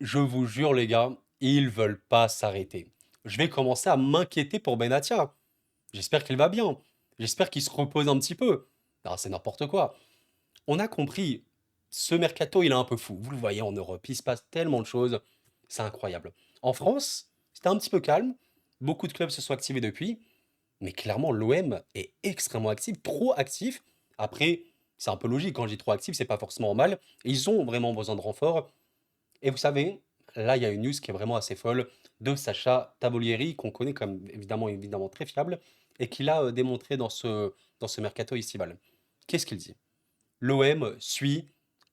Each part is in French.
Je vous jure, les gars, ils veulent pas s'arrêter. Je vais commencer à m'inquiéter pour Benatia. J'espère qu'il va bien. J'espère qu'il se repose un petit peu. Non, c'est n'importe quoi. On a compris. Ce mercato, il est un peu fou. Vous le voyez en Europe, il se passe tellement de choses. C'est incroyable. En France, c'était un petit peu calme. Beaucoup de clubs se sont activés depuis. Mais clairement, l'OM est extrêmement actif, trop actif. Après, c'est un peu logique. Quand je dis trop actif, c'est pas forcément mal. Ils ont vraiment besoin de renfort. Et vous savez, là, il y a une news qui est vraiment assez folle de Sacha Tavolieri, qu'on connaît comme évidemment très fiable, et qu'il a démontré dans ce mercato estival. Qu'est-ce qu'il dit? L'OM suit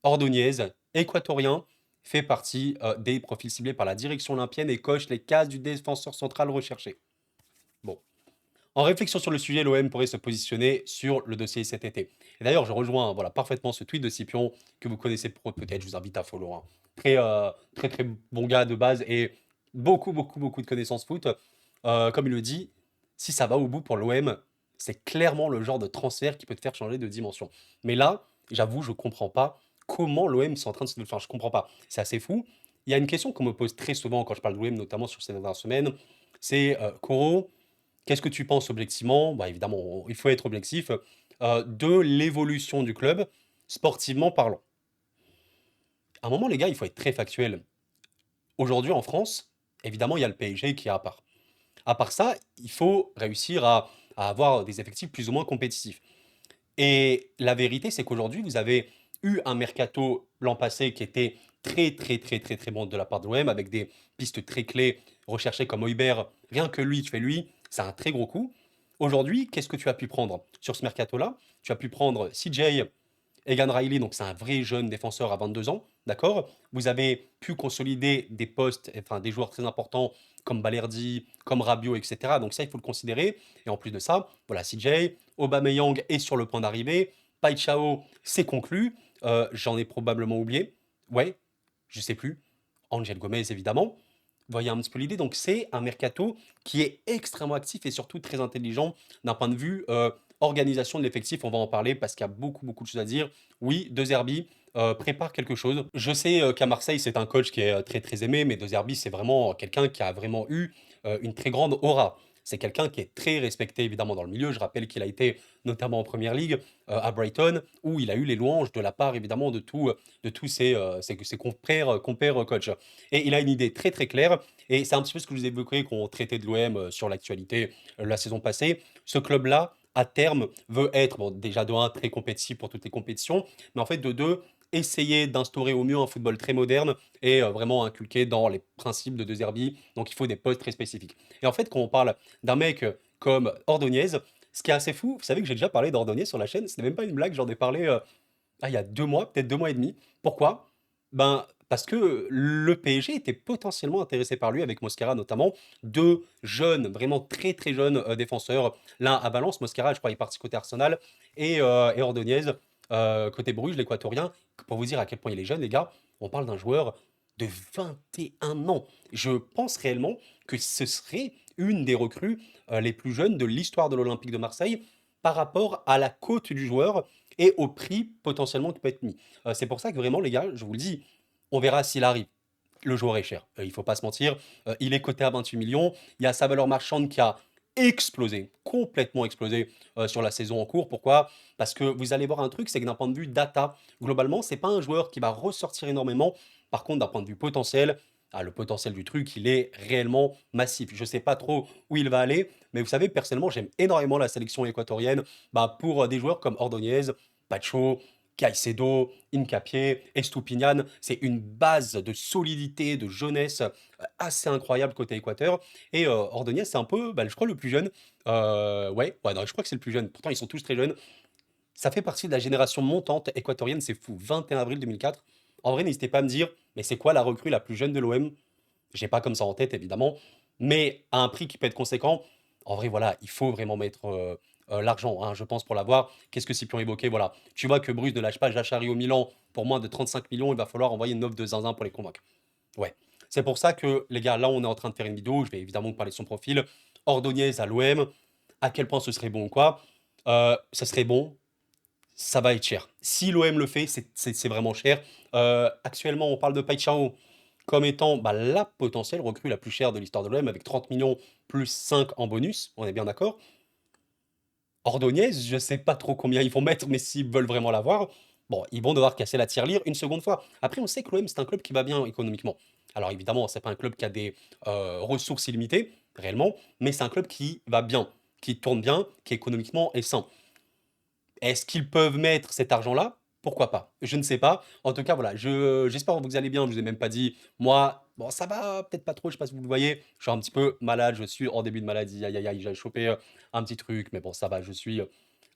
Ordonez, équatorien, fait partie des profils ciblés par la direction olympienne et coche les cases du défenseur central recherché. Bon, en réflexion sur le sujet, l'OM pourrait se positionner sur le dossier cet été. Et d'ailleurs, je rejoins voilà, parfaitement ce tweet de Scipion que vous connaissez peut-être, je vous invite à follow. Hein. Très bon gars de base et beaucoup de connaissances foot. Comme il le dit, si ça va au bout pour l'OM, c'est clairement le genre de transfert qui peut te faire changer de dimension. Mais là, j'avoue, je comprends pas comment l'OM est en train de se... Enfin, je comprends pas. C'est assez fou. Il y a une question qu'on me pose très souvent quand je parle de l'OM, notamment sur ces dernières semaines. C'est Koro, qu'est-ce que tu penses objectivement? Bah, évidemment, il faut être objectif, de l'évolution du club, sportivement parlant. À un moment, les gars, il faut être très factuel. Aujourd'hui, en France, évidemment, il y a le PSG qui est à part. À part ça, il faut réussir à avoir des effectifs plus ou moins compétitifs. Et la vérité, c'est qu'aujourd'hui, vous avez eu un mercato l'an passé qui était très bon de la part de l'OM, avec des pistes très clés recherchées comme Højbjerg. Rien que lui, tu fais lui, c'est un très gros coup. Aujourd'hui, qu'est-ce que tu as pu prendre sur ce mercato-là? Tu as pu prendre CJ, Egan Riley, donc c'est un vrai jeune défenseur à 22 ans, d'accord? Vous avez pu consolider des postes, enfin des joueurs très importants comme Balerdi, comme Rabiot, etc. Donc ça, il faut le considérer. Et en plus de ça, voilà, CJ, Aubameyang est sur le point d'arriver, Paichao, c'est conclu. J'en ai probablement oublié. Ouais, je sais plus. Angel Gomez, évidemment. Vous voyez un petit peu l'idée. Donc c'est un mercato qui est extrêmement actif et surtout très intelligent d'un point de vue organisation de l'effectif. On va en parler parce qu'il y a beaucoup de choses à dire. Oui, De Zerbi prépare quelque chose. Je sais qu'à Marseille, c'est un coach qui est très aimé, mais De Zerbi, c'est vraiment quelqu'un qui a vraiment eu une très grande aura. C'est quelqu'un qui est très respecté évidemment dans le milieu. Je rappelle qu'il a été notamment en Première Ligue à Brighton, où il a eu les louanges de la part évidemment de tous ses compères coachs. Et il a une idée très claire, et c'est un petit peu ce que je vous évoquais quand on traitait de l'OM sur l'actualité la saison passée. Ce club-là, à terme, veut être, bon, déjà de un, très compétitif pour toutes les compétitions, mais en fait de deux, essayer d'instaurer au mieux un football très moderne et vraiment inculqué dans les principes de De Zerbi. Donc il faut des postes très spécifiques. Et en fait, quand on parle d'un mec comme Ordonez, ce qui est assez fou, vous savez que j'ai déjà parlé d'Ordonez sur la chaîne, ce n'est même pas une blague, j'en ai parlé il y a 2 mois, peut-être 2 mois et demi. Pourquoi? Ben, parce que le PSG était potentiellement intéressé par lui, avec Mosquera notamment, deux jeunes, vraiment très jeunes défenseurs. L'un à Valence, Mosquera, je crois, il est parti côté Arsenal, et Ordonez, côté Bruges, l'équatorien. Pour vous dire à quel point il est jeune, les gars, on parle d'un joueur de 21 ans. Je pense réellement que ce serait une des recrues les plus jeunes de l'histoire de l'Olympique de Marseille par rapport à la cote du joueur et au prix potentiellement qui peut être mis. C'est pour ça que vraiment, les gars, je vous le dis, on verra s'il arrive. Le joueur est cher, il faut pas se mentir. Il est coté à 28 millions. Il y a sa valeur marchande qui a explosé, complètement explosé sur la saison en cours. Pourquoi? Parce que vous allez voir un truc, c'est que d'un point de vue data, globalement, c'est pas un joueur qui va ressortir énormément. Par contre, d'un point de vue potentiel, le potentiel du truc, il est réellement massif. Je sais pas trop où il va aller, mais vous savez, personnellement, j'aime énormément la sélection équatorienne pour des joueurs comme Ordonez, Pacho, Caicedo, Hincapié, Estupinian. C'est une base de solidité, de jeunesse assez incroyable côté Équateur. Et Ordonez, c'est un peu, je crois, le plus jeune. Ouais, non, je crois que c'est le plus jeune. Pourtant, ils sont tous très jeunes. Ça fait partie de la génération montante équatorienne, c'est fou. 21 avril 2004. En vrai, n'hésitez pas à me dire, mais c'est quoi la recrue la plus jeune de l'OM? J'ai pas comme ça en tête, évidemment, mais à un prix qui peut être conséquent. En vrai, voilà, il faut vraiment mettre l'argent, hein, je pense, pour l'avoir. Qu'est-ce que Cyprien évoquait? Voilà, tu vois que Bruce ne lâche pas Jachari au Milan pour moins de 35 millions, il va falloir envoyer une offre de zinzin pour les convaincre. Ouais. C'est pour ça que, les gars, là, on est en train de faire une vidéo. Je vais évidemment vous parler de son profil. Ordonez à l'OM. À quel point ce serait bon ou quoi? Ce serait bon. Ça va être cher. Si l'OM le fait, c'est vraiment cher. Actuellement, on parle de Paichao. comme étant bah, la potentielle recrue la plus chère de l'histoire de l'OM avec 30 millions plus 5 en bonus, on est bien d'accord. Ordonez, je sais pas trop combien ils vont mettre, mais s'ils veulent vraiment l'avoir, bon, ils vont devoir casser la tirelire une seconde fois. Après, on sait que l'OM, c'est un club qui va bien économiquement. Alors évidemment, c'est pas un club qui a des ressources illimitées, réellement, mais c'est un club qui va bien, qui tourne bien, qui économiquement est sain. Est-ce qu'ils peuvent mettre cet argent-là? Pourquoi pas? Je ne sais pas. En tout cas, voilà, j'espère que vous allez bien. Je vous ai même pas dit. Moi, bon, ça va, peut-être pas trop, je sais pas si vous le voyez. Je suis un petit peu malade, je suis en début de maladie. Aïe, aïe, aïe, j'ai chopé un petit truc, mais bon, ça va, je suis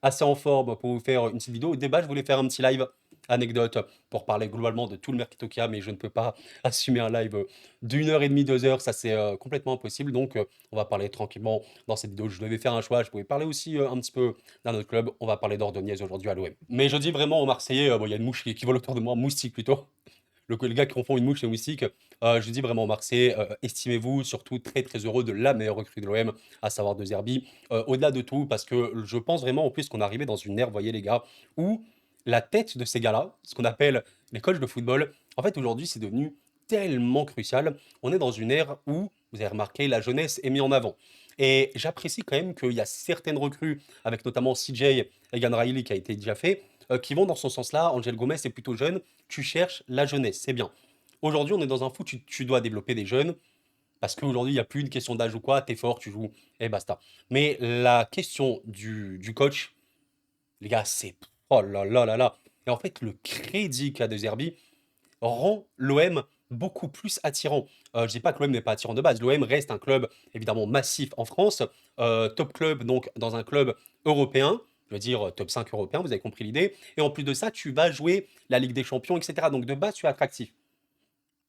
assez en forme pour vous faire une petite vidéo. Au débat, je voulais faire un petit live anecdote pour parler globalement de tout le mercato qu'il y a, mais je ne peux pas assumer un live d'une heure et demie, 2 heures, ça c'est complètement impossible. Donc, on va parler tranquillement dans cette vidéo. Je devais faire un choix, je pouvais parler aussi un petit peu d'un autre club. On va parler d'Ordonez aujourd'hui à l'OM. Mais je dis vraiment aux Marseillais, bon, il y a une mouche qui vole autour de moi, moustique plutôt. Le gars qui confond une mouche et un moustique. Je dis vraiment aux Marseillais, estimez-vous surtout très très heureux de la meilleure recrue de l'OM, à savoir De Zerbi. Au-delà de tout, parce que je pense vraiment en plus qu'on est arrivé dans une ère, voyez les gars, où la tête de ces gars-là, ce qu'on appelle les coachs de football, en fait aujourd'hui c'est devenu tellement crucial. On est dans une ère où, vous avez remarqué, la jeunesse est mise en avant. Et j'apprécie quand même qu'il y a certaines recrues, avec notamment CJ et Gan Riley qui a été déjà fait, qui vont dans ce sens-là. Angel Gomez est plutôt jeune, tu cherches la jeunesse, c'est bien. Aujourd'hui, on est dans un foot, tu dois développer des jeunes, parce qu'aujourd'hui, il n'y a plus une question d'âge ou quoi, t'es fort, tu joues, et basta. Mais la question du coach, les gars, c'est... Oh là là là là. Et en fait, le crédit qu'a De Zerbi rend l'OM beaucoup plus attirant. Je dis pas que l'OM n'est pas attirant de base. L'OM reste un club évidemment massif en France, top club donc dans un club européen. Je veux dire top 5 européen, vous avez compris l'idée. Et en plus de ça, tu vas jouer la Ligue des Champions, etc. Donc de base, tu es attractif.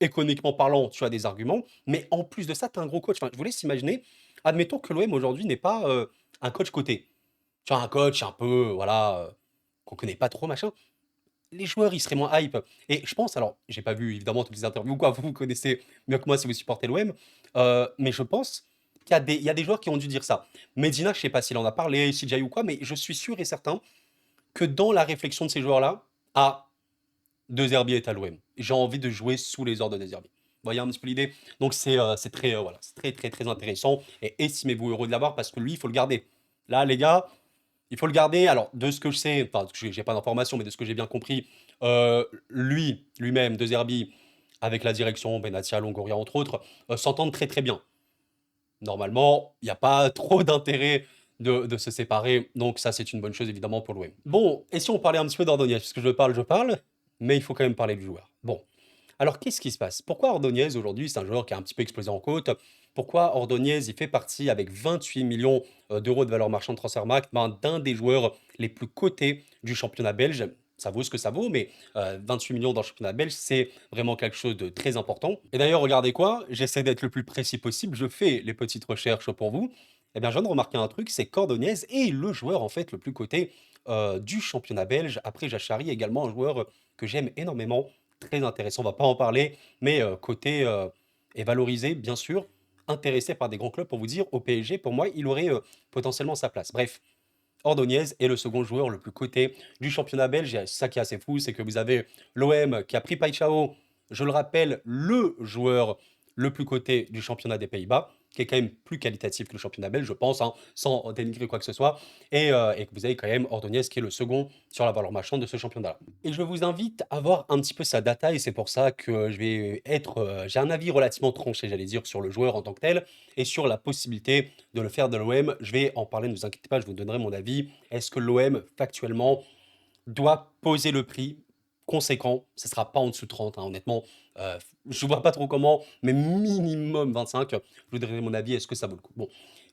Économiquement parlant, tu as des arguments, mais en plus de ça, tu as un gros coach. Enfin, je vous laisse imaginer, admettons que l'OM aujourd'hui n'est pas un coach coté. Tu as un coach un peu, voilà, qu'on connaît pas trop, machin, les joueurs, ils seraient moins hype. Et je pense, alors, j'ai pas vu évidemment toutes les interviews, quoi, vous connaissez mieux que moi si vous supportez l'OM, mais je pense il y a des joueurs qui ont dû dire ça. Medina, je sais pas s'il en a parlé, CJ ou quoi, mais je suis sûr et certain que dans la réflexion de ces joueurs-là, ah, De Zerbi est à l'OM. J'ai envie de jouer sous les ordres de De Zerbi. Vous voyez un petit peu l'idée? Donc c'est très, voilà, c'est très, très, très intéressant. Et estimez-vous heureux de l'avoir parce que lui, il faut le garder. Là, les gars, il faut le garder. Alors, de ce que je sais, enfin, j'ai pas d'informations, mais de ce que j'ai bien compris, lui-même, De Zerbi, avec la direction, Benatia, Longoria, entre autres, s'entendent très très bien. Normalement, il n'y a pas trop d'intérêt de se séparer. Donc, ça, c'est une bonne chose, évidemment, pour l'OM. Bon, et si on parlait un petit peu d'Ordonez? Parce que je parle, mais il faut quand même parler du joueur. Bon, alors, qu'est-ce qui se passe? Pourquoi Ordonez, aujourd'hui, c'est un joueur qui a un petit peu explosé en côte? Pourquoi Ordonez, il fait partie, avec 28 millions d'euros de valeur marchande de Transfermarkt, ben, d'un des joueurs les plus cotés du championnat belge? Ça vaut ce que ça vaut, mais 28 millions dans le championnat belge, c'est vraiment quelque chose de très important. Et d'ailleurs, regardez quoi, j'essaie d'être le plus précis possible, je fais les petites recherches pour vous. Eh bien, je viens de remarquer un truc, c'est qu'Ordonez est le joueur, en fait, le plus coté du championnat belge. Après, Jachari, également un joueur que j'aime énormément, très intéressant, on va pas en parler, mais côté est valorisé, bien sûr, intéressé par des grands clubs pour vous dire, au PSG, pour moi, il aurait potentiellement sa place. Bref, Ordonez est le second joueur le plus coté du championnat belge. Et ça qui est assez fou, c'est que vous avez l'OM qui a pris Paixão, je le rappelle, le joueur le plus coté du championnat des Pays-Bas, qui est quand même plus qualitatif que le championnat belge, je pense, hein, sans dénigrer quoi que ce soit, et que vous avez quand même Ordonez qui est le second sur la valeur marchande de ce championnat. Et je vous invite à voir un petit peu sa data, et c'est pour ça que j'ai un avis relativement tranché, j'allais dire, sur le joueur en tant que tel, et sur la possibilité de le faire de l'OM. Je vais en parler, ne vous inquiétez pas, je vous donnerai mon avis. Est-ce que l'OM, factuellement, doit poser le prix conséquent? Ce ne sera pas en dessous de 30, hein, honnêtement. Je ne vois pas trop comment, mais minimum 25. Je vous donnerai mon avis, est-ce que ça vaut le coup? Bon,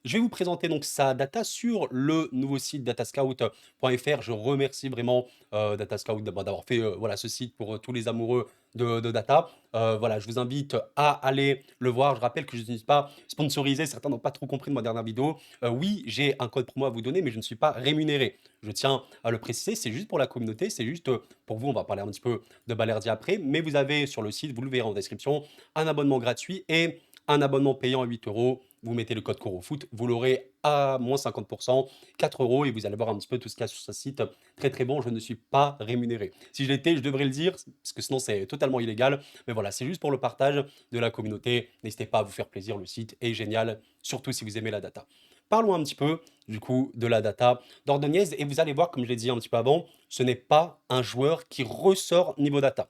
je vais vous présenter donc sa data sur le nouveau site datascout.fr. Je remercie vraiment Datascout d'avoir fait voilà, ce site pour tous les amoureux de data. Voilà, je vous invite à aller le voir. Je rappelle que je ne suis pas sponsorisé. Certains n'ont pas trop compris de ma dernière vidéo. Oui, j'ai un code promo à vous donner, mais je ne suis pas rémunéré. Je tiens à le préciser. C'est juste pour la communauté. C'est juste pour vous. On va parler un petit peu de Balerdi après. Mais vous avez sur le site, vous le verrez en description, un abonnement gratuit et un abonnement payant à 8 euros vous mettez le code CoroFoot, vous l'aurez à moins 50%, 4 euros, et vous allez voir un petit peu tout ce qu'il y a sur ce site. Très très bon, je ne suis pas rémunéré. Si je l'étais, je devrais le dire, parce que sinon c'est totalement illégal. Mais voilà, c'est juste pour le partage de la communauté. N'hésitez pas à vous faire plaisir, le site est génial, surtout si vous aimez la data. Parlons un petit peu du coup de la data d'Ordonez, et vous allez voir, comme je l'ai dit un petit peu avant, ce n'est pas un joueur qui ressort niveau data.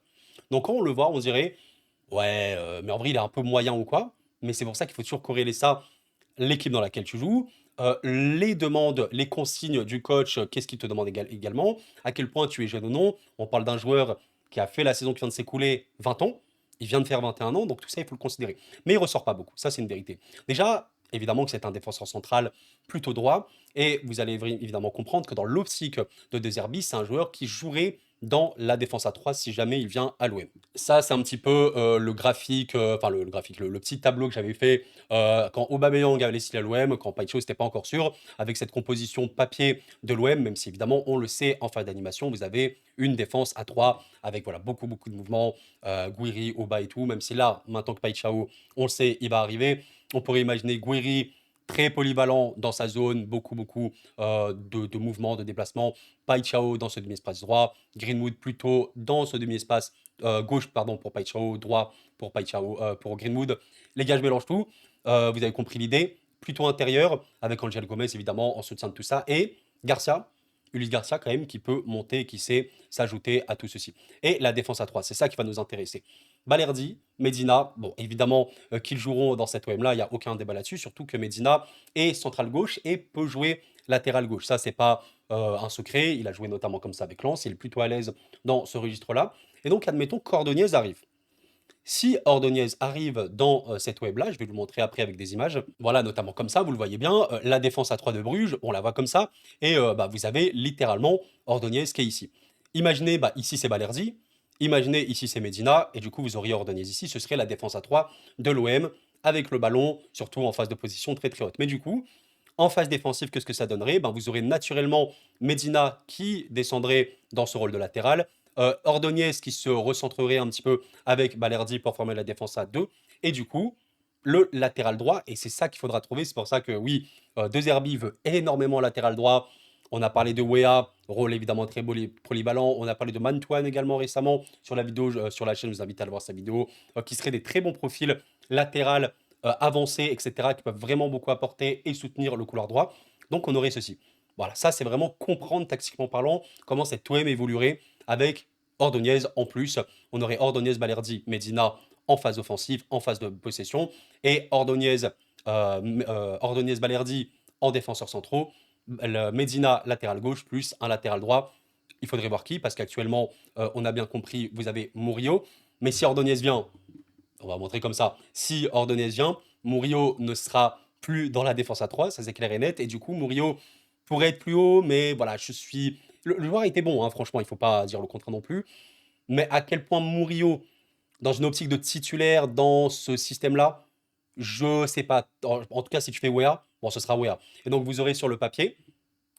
Donc quand on le voit, on dirait, ouais, mais en vrai, il est un peu moyen ou quoi. Mais c'est pour ça qu'il faut toujours corréler ça, l'équipe dans laquelle tu joues, les demandes, les consignes du coach, qu'est-ce qu'il te demande également, à quel point tu es jeune ou non. On parle d'un joueur qui a fait la saison qui vient de s'écouler 20 ans, il vient de faire 21 ans, donc tout ça, il faut le considérer. Mais il ressort pas beaucoup, ça c'est une vérité. Déjà, évidemment que c'est un défenseur central plutôt droit, et vous allez évidemment comprendre que dans l'optique de De Zerbi, c'est un joueur qui jouerait dans la défense à 3 si jamais il vient à l'OM. Ça, c'est un petit peu le graphique, enfin le graphique, le petit tableau que j'avais fait quand Aubameyang avait signé à l'OM, quand Pacho n'était pas encore sûr, avec cette composition papier de l'OM, même si évidemment on le sait en phase d'animation, vous avez une défense à 3 avec voilà, beaucoup de mouvements, Guiri, Oba et tout, même si là, maintenant que Pacho, on le sait, il va arriver, on pourrait imaginer Guiri très polyvalent dans sa zone, beaucoup de mouvements, de déplacements, Pacho dans ce demi-espace droit, Greenwood plutôt dans ce demi-espace gauche pardon, pour Pacho, droit pour Pacho, pour Greenwood. Les gars, je mélange tout. Vous avez compris l'idée. Plutôt intérieur, avec Angel Gomez évidemment en soutien de tout ça. Et Garcia, Ulysse Garcia quand même, qui peut monter, qui sait s'ajouter à tout ceci. Et la défense à 3, c'est ça qui va nous intéresser. Balerdi, Medina, bon évidemment qu'ils joueront dans cette OM là, il n'y a aucun débat là-dessus, surtout que Medina est central gauche et peut jouer latéral gauche. Ça, c'est pas un secret, il a joué notamment comme ça avec Lens, il est plutôt à l'aise dans ce registre-là. Et donc, admettons qu'Ordonez arrive. Si Ordonez arrive dans cette web-là, je vais vous le montrer après avec des images, voilà, notamment comme ça, vous le voyez bien, la défense à 3 de Bruges, on la voit comme ça, et bah, vous avez littéralement Ordonez qui est ici. Imaginez, bah, ici c'est Balerdi, imaginez ici c'est Medina, et du coup vous auriez Ordonez ici, ce serait la défense à 3 de l'OM, avec le ballon, surtout en phase de position très très haute. Mais du coup, en phase défensive, qu'est-ce que ça donnerait? Ben, vous aurez naturellement Medina qui descendrait dans ce rôle de latéral, Ordonez qui se recentrerait un petit peu avec Balerdi pour former la défense à 2, et du coup, le latéral droit, et c'est ça qu'il faudra trouver, c'est pour ça que oui, De Zerbi veut énormément latéral droit, on a parlé de Wea, rôle évidemment très polyvalent, on a parlé de Mantuan également récemment, sur la vidéo, sur la chaîne, je vous invite à aller voir sa vidéo, qui seraient des très bons profils latéral avancés, etc., qui peuvent vraiment beaucoup apporter et soutenir le couloir droit. Donc on aurait ceci. Voilà, ça c'est vraiment comprendre tactiquement parlant comment cette OM évoluerait avec Ordonez en plus. On aurait Ordonez, Balerdi, Medina en phase offensive, en phase de possession, et Ordonez Balerdi en défenseurs centraux, Medina latéral gauche plus un latéral droit. Il faudrait voir qui, parce qu'actuellement, on a bien compris, vous avez Murillo, mais si Ordonez vient, on va montrer comme ça. Si Ordonez vient, Murillo ne sera plus dans la défense à 3, ça c'est clair et net. Et du coup, Murillo pourrait être plus haut, mais voilà, je suis. Le joueur était bon, hein, franchement, il ne faut pas dire le contraire non plus. Mais à quel point Murillo, dans une optique de titulaire, dans ce système-là, je sais pas. En tout cas, si tu fais Wea, bon, ce sera Wea. Et donc, vous aurez sur le papier,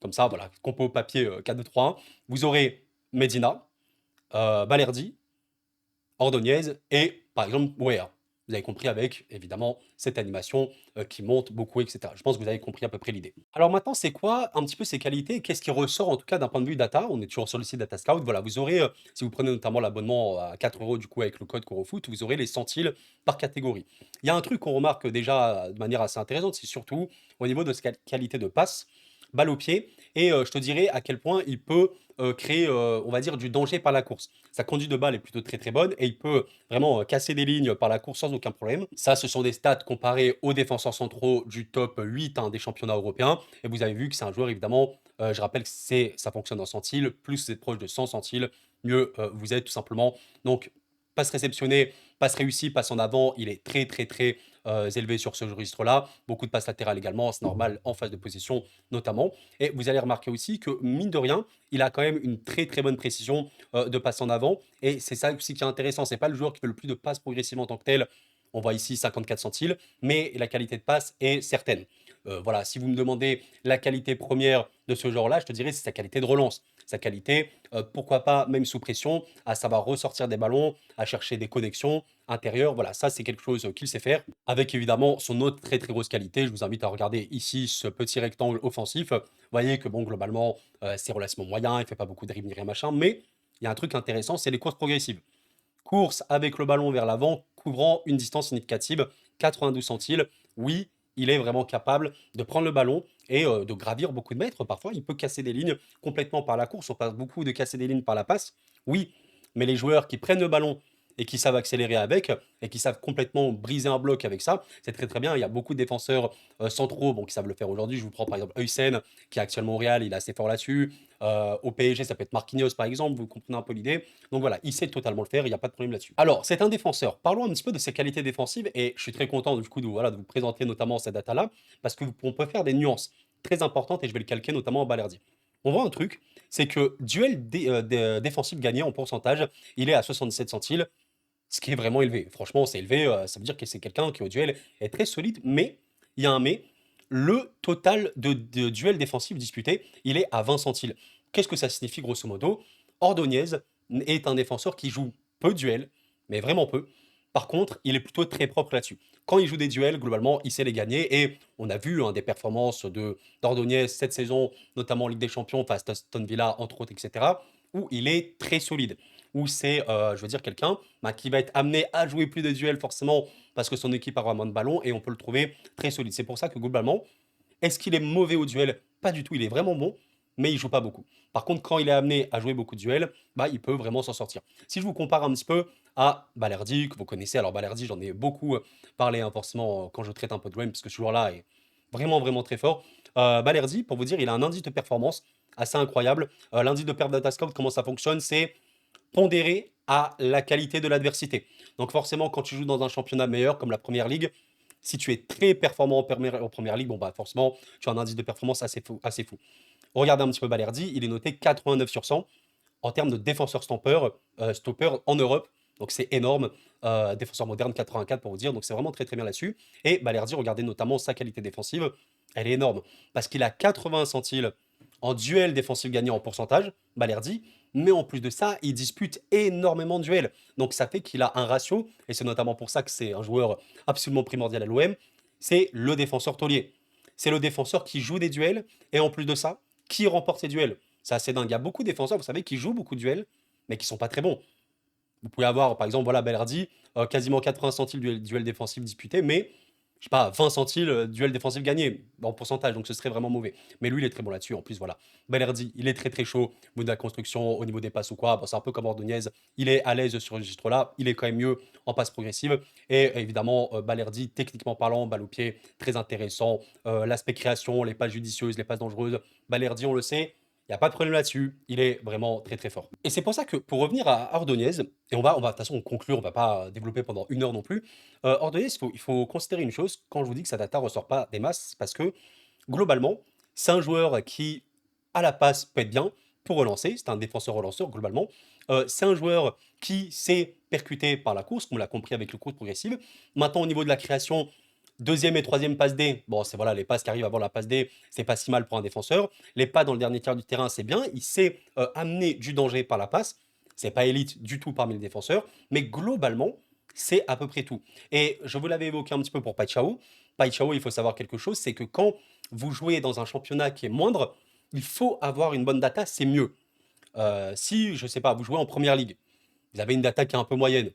comme ça, voilà, compo papier 4-2-3-1, vous aurez Medina, Balerdi, Ordonez et par exemple Wea. Vous avez compris avec évidemment cette animation qui monte beaucoup, etc. Je pense que vous avez compris à peu près l'idée. Alors maintenant, c'est quoi un petit peu ses qualités? Qu'est-ce qui ressort en tout cas d'un point de vue data? On est toujours sur le site Data Scout. Voilà, vous aurez, si vous prenez notamment l'abonnement à 4 euros du coup avec le code CoroFoot, vous aurez les centiles par catégorie. Il y a un truc qu'on remarque déjà de manière assez intéressante, c'est surtout au niveau de sa qualité de passe, balle au pied, et je te dirais à quel point il peut créer, on va dire, du danger par la course. Sa conduite de balle est plutôt très très bonne et il peut vraiment casser des lignes par la course sans aucun problème. Ça, ce sont des stats comparées aux défenseurs centraux du top 8 hein, des championnats européens. Et vous avez vu que c'est un joueur, évidemment, je rappelle que ça fonctionne en centiles, plus vous êtes proche de 100 centiles, mieux vous êtes tout simplement. Donc, passe réceptionnée, passe réussie, passe en avant, il est très très très élevé sur ce registre-là. Beaucoup de passes latérales également, c'est normal en phase de possession notamment. Et vous allez remarquer aussi que mine de rien, il a quand même une très très bonne précision de passe en avant. Et c'est ça aussi qui est intéressant. C'est pas le joueur qui fait le plus de passes progressivement en tant que tel. On voit ici 54 centiles, mais la qualité de passe est certaine. Voilà, si vous me demandez la qualité première de ce joueur-là, je te dirais c'est sa qualité de relance. Sa qualité, pourquoi pas même sous pression, à savoir ressortir des ballons, à chercher des connexions intérieures. Voilà, ça c'est quelque chose qu'il sait faire. Avec évidemment son autre très très grosse qualité, je vous invite à regarder ici ce petit rectangle offensif. Vous voyez que bon, globalement, c'est relativement moyen, il fait pas beaucoup de dribbles ni rien machin, mais il y a un truc intéressant, c'est les courses progressives. Course avec le ballon vers l'avant, couvrant une distance significative, 92 centiles. Oui, il est vraiment capable de prendre le ballon et de gravir beaucoup de mètres. Parfois, il peut casser des lignes complètement par la course. On passe beaucoup de casser des lignes par la passe. Oui, mais les joueurs qui prennent le ballon et qui savent accélérer avec, et qui savent complètement briser un bloc avec ça, c'est très très bien. Il y a beaucoup de défenseurs centraux bon, qui savent le faire aujourd'hui. Je vous prends par exemple Heusen, qui est actuellement au Real, il est assez fort là-dessus. Au PSG, ça peut être Marquinhos par exemple, vous comprenez un peu l'idée. Donc voilà, il sait totalement le faire, il n'y a pas de problème là-dessus. Alors, c'est un défenseur. Parlons un petit peu de ses qualités défensives et je suis très content du coup voilà, de vous présenter notamment cette data-là parce qu'on peut faire des nuances très importantes et je vais le calquer notamment en Balerdi. On voit un truc, c'est que défensif gagné en pourcentage, il est à 77 centiles, ce qui est vraiment élevé. Franchement, c'est élevé, ça veut dire que c'est quelqu'un qui au duel est très solide, mais il y a un mais, le total de duels défensifs disputés, il est à 20 centiles. Qu'est-ce que ça signifie grosso modo? Ordonez est un défenseur qui joue peu de duels, mais vraiment peu. Par contre, il est plutôt très propre là-dessus. Quand il joue des duels, globalement, il sait les gagner et on a vu hein, des performances d'Ordonez cette saison, notamment en Ligue des Champions face à Aston Villa, entre autres, etc., où il est très solide. Où c'est, je veux dire, quelqu'un bah, qui va être amené à jouer plus de duels forcément parce que son équipe a vraiment de ballons et on peut le trouver très solide. C'est pour ça que globalement, est-ce qu'il est mauvais au duel? Pas du tout, il est vraiment bon, mais il joue pas beaucoup. Par contre, quand il est amené à jouer beaucoup de duels, bah, il peut vraiment s'en sortir. Si je vous compare un petit peu à Balerdi, que vous connaissez, alors Balerdi, j'en ai beaucoup parlé hein, forcément quand je traite un peu de Wayne, parce que ce joueur-là est vraiment, vraiment très fort. Balerdi, pour vous dire, il a un indice de performance assez incroyable. L'indice de perte data scout, comment ça fonctionne? C'est pondéré à la qualité de l'adversité. Donc forcément, quand tu joues dans un championnat meilleur comme la Première Ligue, si tu es très performant en Première Ligue, bon bah forcément, tu as un indice de performance assez fou. Assez fou. Regardez un petit peu Balerdi, il est noté 89 sur 100 en termes de défenseur stopper en Europe. Donc c'est énorme. Défenseur moderne 84 pour vous dire. Donc c'est vraiment très très bien là-dessus. Et Balerdi, regardez notamment sa qualité défensive. Elle est énorme. Parce qu'il a 80 centiles en duel défensif gagné en pourcentage, Balerdi. Mais en plus de ça, il dispute énormément de duels. Donc ça fait qu'il a un ratio, et c'est notamment pour ça que c'est un joueur absolument primordial à l'OM, c'est le défenseur taulier. C'est le défenseur qui joue des duels, et en plus de ça, qui remporte ses duels. C'est assez dingue. Il y a beaucoup de défenseurs, vous savez, qui jouent beaucoup de duels, mais qui sont pas très bons. Vous pouvez avoir, par exemple, voilà, Bellardi, quasiment 80 centiles duel défensif disputé, mais je sais pas, 20 centiles duel défensif gagné en pourcentage, donc ce serait vraiment mauvais. Mais lui, il est très bon là-dessus. En plus, voilà. Bellardi, il est très très chaud au niveau de la construction, au niveau des passes ou quoi. Bon, c'est un peu comme Ordonez. Il est à l'aise sur ce registre-là. Il est quand même mieux en passe progressive. Et évidemment, Balerdi, techniquement parlant, balle au pied, très intéressant. L'aspect création, les passes judicieuses, les passes dangereuses. Balerdi, on le sait, il n'y a pas de problème là-dessus. Il est vraiment très très fort. Et c'est pour ça que pour revenir à Ordonez, et de toute façon, on conclure, on va pas développer pendant une heure non plus. Ordonez, il faut considérer une chose, quand je vous dis que sa data ressort pas des masses, c'est parce que globalement, c'est un joueur qui, à la passe, peut être bien pour relancer. C'est un défenseur relanceur, globalement. C'est un joueur qui sait percuter par la course, comme on l'a compris avec le course progressive. Maintenant, au niveau de la création, deuxième et troisième passe D, bon, c'est voilà, les passes qui arrivent avant la passe D, c'est pas si mal pour un défenseur. Les pas dans le dernier tiers du terrain, c'est bien. Il sait amener du danger par la passe. C'est pas élite du tout parmi les défenseurs, mais globalement, c'est à peu près tout. Et je vous l'avais évoqué un petit peu pour Paichao. Paichao, il faut savoir quelque chose, c'est que quand vous jouez dans un championnat qui est moindre, il faut avoir une bonne data, c'est mieux. Si, je sais pas, vous jouez en première ligue, vous avez une data qui est un peu moyenne.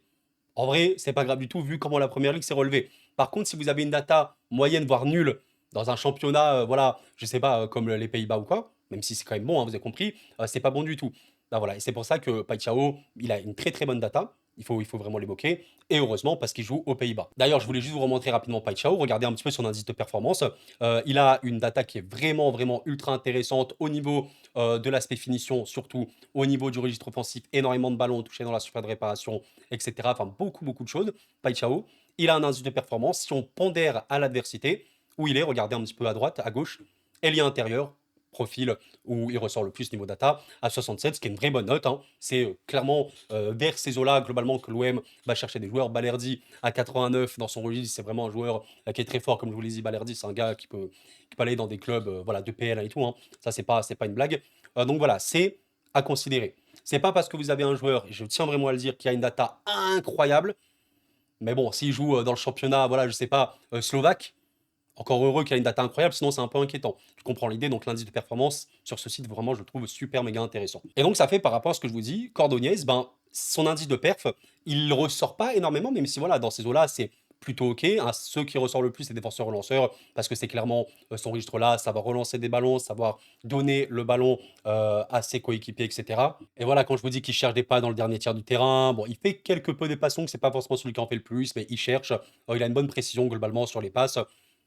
En vrai, c'est pas grave du tout vu comment la première ligue s'est relevée. Par contre, si vous avez une data moyenne, voire nulle, dans un championnat, voilà, je sais pas, comme les Pays-Bas ou quoi, même si c'est quand même bon, hein, vous avez compris, c'est pas bon du tout. Ben voilà, et c'est pour ça que Paichao, il a une très très bonne data. Il faut vraiment l'évoquer. Et heureusement, parce qu'il joue aux Pays-Bas. D'ailleurs, je voulais juste vous remontrer rapidement Paichao. Regardez un petit peu son indice de performance. Il a une data qui est vraiment, vraiment ultra intéressante au niveau de l'aspect finition, surtout au niveau du registre offensif. Énormément de ballons touchés dans la surface de réparation, etc. Enfin, beaucoup, beaucoup de choses. Paichao, il a un indice de performance. Si on pondère à l'adversité, où il est, regardez un petit peu à droite, à gauche, ailier intérieur, profil où il ressort le plus niveau data à 67, ce qui est une vraie bonne note, hein. C'est clairement vers ces eaux-là, globalement, que l'OM va chercher des joueurs. Balerdi à 89 dans son registre, c'est vraiment un joueur qui est très fort. Comme je vous l'ai dit, Balerdi, c'est un gars qui peut aller dans des clubs voilà, de PL et tout, hein. Ça, c'est pas une blague. Donc voilà, c'est à considérer. C'est pas parce que vous avez un joueur, et je tiens vraiment à le dire, qui a une data incroyable, mais bon, s'il joue dans le championnat, voilà, je sais pas, slovaque, encore heureux qu'il a une data incroyable, sinon c'est un peu inquiétant. Je comprends l'idée, donc l'indice de performance sur ce site, vraiment, je le trouve super méga intéressant. Et donc ça fait par rapport à ce que je vous dis, Cordoniez, ben, son indice de perf, il ressort pas énormément, même si voilà, dans ces eaux-là, c'est plutôt ok, hein. Ceux qui ressortent le plus, c'est défenseurs relanceurs, parce que c'est clairement son registre-là, savoir relancer des ballons, savoir donner le ballon à ses coéquipiers, etc. Et voilà, quand je vous dis qu'il cherche des pas dans le dernier tiers du terrain, bon, il fait quelque peu des passons, que c'est pas forcément celui qui en fait le plus, mais il cherche. Il a une bonne précision globalement sur les passes.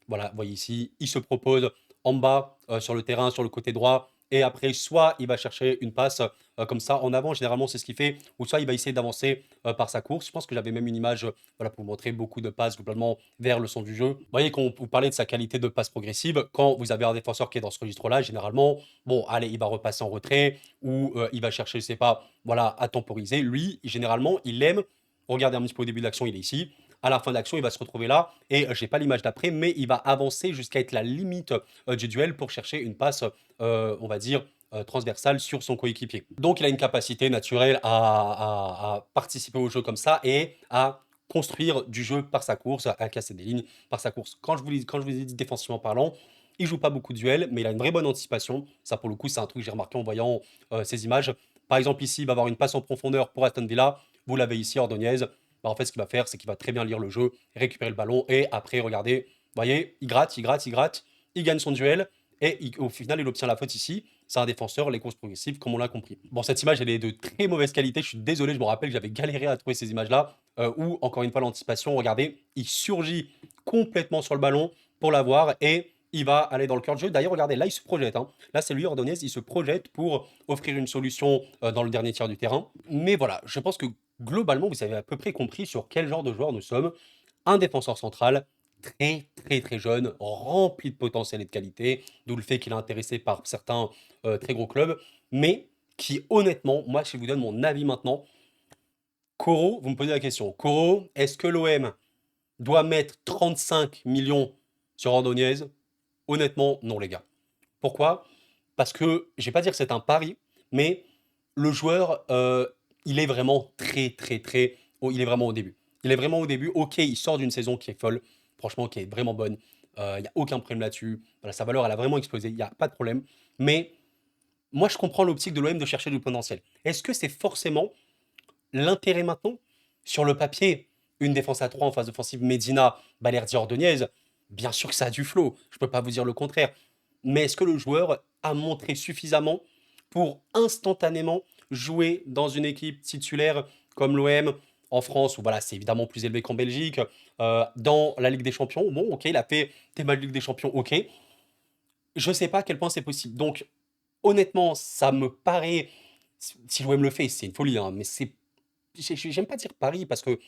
Voilà, vous voyez ici, il se propose en bas sur le terrain, sur le côté droit, et après, soit il va chercher une passe comme ça en avant, généralement c'est ce qu'il fait, ou soit il va essayer d'avancer par sa course. Je pense que j'avais même une image voilà, pour vous montrer beaucoup de passes globalement vers le centre du jeu. Vous voyez, quand vous parlez de sa qualité de passe progressive, quand vous avez un défenseur qui est dans ce registre-là, généralement, bon, allez, il va repasser en retrait, ou il va chercher, je sais pas, voilà, à temporiser. Lui, généralement, il aime, regardez un petit peu au début de l'action, il est ici, à la fin de l'action, il va se retrouver là et j'ai pas l'image d'après, mais il va avancer jusqu'à être la limite du duel pour chercher une passe, on va dire, transversale sur son coéquipier. Donc il a une capacité naturelle à participer au jeu comme ça et à construire du jeu par sa course, à casser des lignes par sa course. Quand je vous ai dit défensivement parlant, il joue pas beaucoup de duels, mais il a une vraie bonne anticipation. Ça, pour le coup, c'est un truc que j'ai remarqué en voyant ces images. Par exemple, ici, il va avoir une passe en profondeur pour Aston Villa. Vous l'avez ici, Ordonez. Bah, en fait, ce qu'il va faire, c'est qu'il va très bien lire le jeu, récupérer le ballon et après, regardez, vous voyez, il gratte, il gratte, il gratte, il gagne son duel et au final, il obtient la faute ici. C'est un défenseur, les courses progressives, comme on l'a compris. Bon, cette image, elle est de très mauvaise qualité. Je suis désolé, je me rappelle que j'avais galéré à trouver ces images-là. Où, encore une fois, l'anticipation, regardez, il surgit complètement sur le ballon pour l'avoir et il va aller dans le cœur de jeu. D'ailleurs, regardez, là, il se projette, hein. Là, c'est lui, Ordonez, il se projette pour offrir une solution dans le dernier tiers du terrain. Mais voilà, je pense que globalement, vous avez à peu près compris sur quel genre de joueur nous sommes. Un défenseur central très très très jeune, rempli de potentiel et de qualité, d'où le fait qu'il est intéressé par certains très gros clubs, mais qui honnêtement, moi si je vous donne mon avis maintenant, Koro, vous me posez la question, Koro, est-ce que l'OM doit mettre 35 millions sur Ordonez? Honnêtement, non les gars. Pourquoi? Parce que, je vais pas dire que c'est un pari, mais le joueur, il est vraiment très, très, très il est vraiment au début. Il est vraiment au début. OK, il sort d'une saison qui est folle, franchement, qui est vraiment bonne. Il y a aucun problème là-dessus. Voilà, sa valeur, elle a vraiment explosé, il y a pas de problème. Mais moi, je comprends l'optique de l'OM de chercher du potentiel. Est-ce que c'est forcément l'intérêt maintenant? Sur le papier, une défense à 3 en phase offensive, Medina, Balerdi, Ordonez, bien sûr que ça a du flow, je peux pas vous dire le contraire. Mais est-ce que le joueur a montré suffisamment pour instantanément jouer dans une équipe titulaire comme l'OM en France, où voilà, c'est évidemment plus élevé qu'en Belgique, dans la Ligue des Champions? Bon, ok, il a fait des matchs de Ligue des Champions, ok. Je sais pas à quel point c'est possible. Donc, honnêtement, ça me paraît, si l'OM le fait, c'est une folie, hein, mais j'aime pas dire pari parce que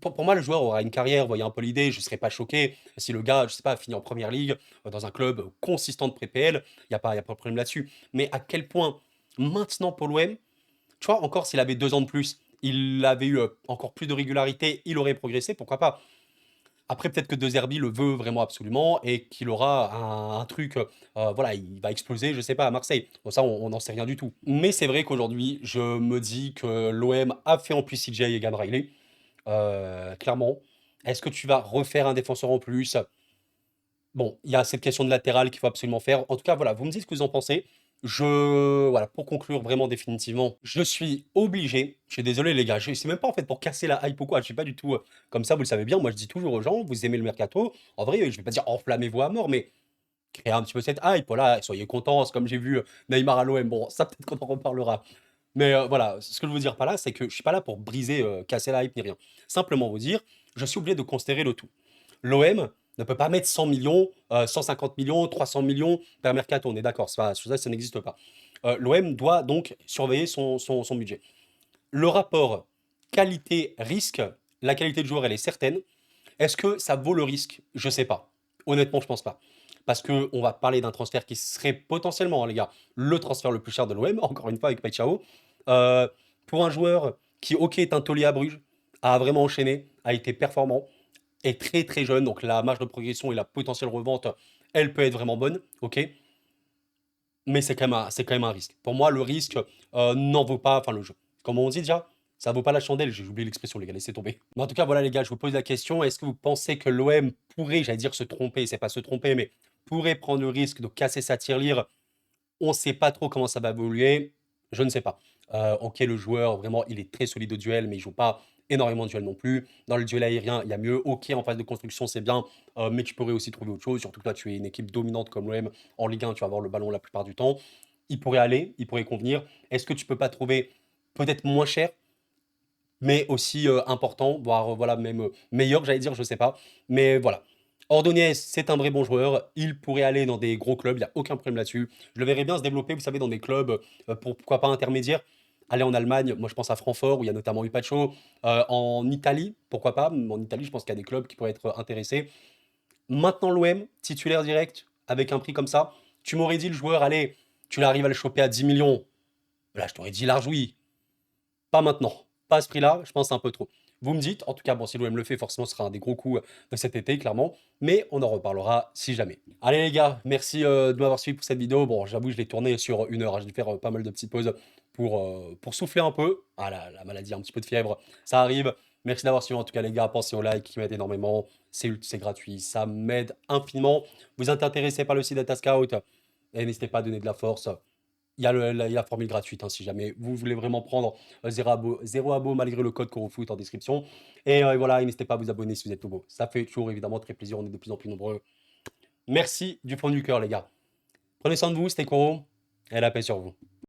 pour moi, le joueur aura une carrière, vous voyez un peu l'idée, je ne serais pas choqué si le gars, je sais pas, finit en première ligue, dans un club consistant de pré-PL, il y a pas de problème là-dessus. Mais à quel point, maintenant pour l'OM, tu vois, encore s'il avait 2 ans de plus, il avait eu encore plus de régularité, il aurait progressé, pourquoi pas. Après, peut-être que De Zerbi le veut vraiment absolument et qu'il aura un truc, voilà, il va exploser, je sais pas, à Marseille. Bon, ça, on n'en sait rien du tout. Mais c'est vrai qu'aujourd'hui, je me dis que l'OM a fait en plus CJ et Gab Riley. Clairement. Est-ce que tu vas refaire un défenseur en plus? Bon, il y a cette question de latéral qu'il faut absolument faire. En tout cas, voilà, vous me dites ce que vous en pensez. Voilà, pour conclure vraiment définitivement, je suis obligé, je suis désolé les gars, c'est même pas en fait pour casser la hype ou quoi, je suis pas du tout comme ça, vous le savez bien, moi je dis toujours aux gens, vous aimez le mercato, en vrai, je vais pas dire enflammez-vous à mort, mais créez un petit peu cette hype, voilà, soyez contents, c'est comme j'ai vu Neymar à l'OM, bon, ça peut-être qu'on en reparlera. Mais voilà, ce que je veux dire par là, c'est que je suis pas là pour briser, casser la hype ni rien. Simplement vous dire, je suis obligé de considérer le tout. L'OM ne peut pas mettre 100 millions, 150 millions, 300 millions per mercato, on est d'accord, ça n'existe pas. L'OM doit donc surveiller son budget. Le rapport qualité-risque, la qualité de joueur, elle est certaine. Est-ce que ça vaut le risque? Je sais pas. Honnêtement, je pense pas. parce que on va parler d'un transfert qui serait potentiellement, hein, les gars, le transfert le plus cher de l'OM, encore une fois avec Paixão. Euh, pour un joueur qui, ok, est un taulier à Bruges, a vraiment enchaîné, a été performant, est très très jeune, donc la marge de progression et la potentielle revente, elle peut être vraiment bonne, ok, mais c'est quand même un risque. Pour moi, le risque n'en vaut pas, enfin le jeu. Comme on dit déjà, ça vaut pas la chandelle, j'ai oublié l'expression, les gars, laissez tomber. Mais en tout cas, voilà les gars, je vous pose la question, est-ce que vous pensez que l'OM pourrait, j'allais dire se tromper, c'est pas se tromper, mais pourrait prendre le risque de casser sa tirelire? On ne sait pas trop comment ça va évoluer. Je ne sais pas. Ok, le joueur, vraiment, il est très solide au duel, mais il joue pas énormément de duel non plus. Dans le duel aérien, il y a mieux. Ok, en phase de construction, c'est bien, mais tu pourrais aussi trouver autre chose. Surtout que toi, tu es une équipe dominante comme l'OM. En Ligue 1, tu vas avoir le ballon la plupart du temps. Il pourrait aller, il pourrait convenir. Est-ce que tu peux pas trouver peut-être moins cher, mais aussi important, voire voilà, même meilleur, j'allais dire, je sais pas. Mais voilà. Ordonez, c'est un vrai bon joueur. Il pourrait aller dans des gros clubs, il n'y a aucun problème là-dessus. Je le verrais bien se développer, vous savez, dans des clubs, pourquoi pas intermédiaires. Aller en Allemagne, moi je pense à Francfort, où il y a notamment Upacho. En Italie, pourquoi pas. En Italie, je pense qu'il y a des clubs qui pourraient être intéressés. Maintenant, l'OM, titulaire direct, avec un prix comme ça, tu m'aurais dit le joueur, allez, tu l'arrives à le choper à 10 millions. Là, je t'aurais dit large oui. Pas maintenant. Pas à ce prix-là, je pense que c'est un peu trop. Vous me dites, en tout cas, bon, si l'OM le fait, forcément, ce sera un des gros coups de cet été, clairement. Mais on en reparlera si jamais. Allez, les gars, merci de m'avoir suivi pour cette vidéo. Bon, j'avoue, je l'ai tournée sur 1 heure, hein. J'ai dû faire pas mal de petites pauses pour souffler un peu. Ah, la maladie, un petit peu de fièvre, ça arrive. Merci d'avoir suivi, en tout cas, les gars. Pensez au like qui m'aide énormément. C'est gratuit, ça m'aide infiniment. Vous êtes intéressé par le site Data Scout et n'hésitez pas à donner de la force. Il y a la formule gratuite, hein, si jamais vous voulez vraiment prendre 0 abo malgré le code Corofoot en description. Et voilà, et n'hésitez pas à vous abonner si vous êtes nouveau. Ça fait toujours évidemment très plaisir, on est de plus en plus nombreux. Merci du fond du cœur, les gars. Prenez soin de vous, c'était Coro, et la paix sur vous.